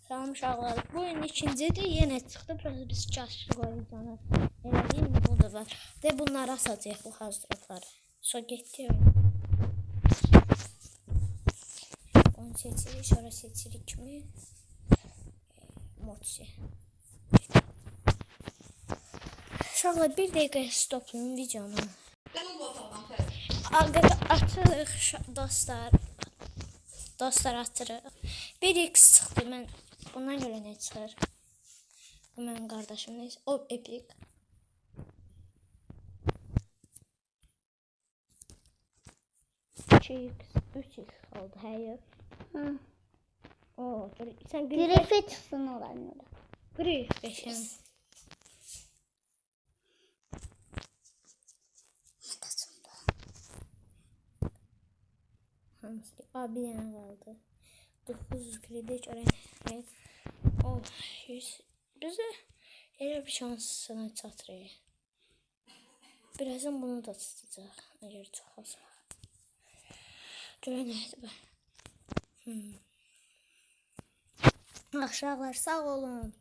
Salam uşaqlar. Bu gün ikincidir. Yenə çıxdı. Biraz biz kaşıq videonu elədiyim bu da var. Və bunları asacağıq bu hazırlıqları. So getdi oyun. Onu seçirik. Şöyle seçirik kimi. Mochi. Uşaqlar bir dəqiqə stoplayın videonu. Açırıq dostlar. Dostlar atırıq. 1x çıxdı. Mən bundan görə nə çıxır? Bu mənim qardaşım neysə. O epic. X, 3x oldu. Hayır. O, sen Grife çıxsın olanları. Grif beşəm. Hansı ki? Abi yana qaldı. 900 kredi öğrenmek. Oh, 100. Bize elə bir şansına çatırıq. Birazdan bunu da tutacaq. Əgər çox az. Görən nədir bu? Aşağılar sağ olun.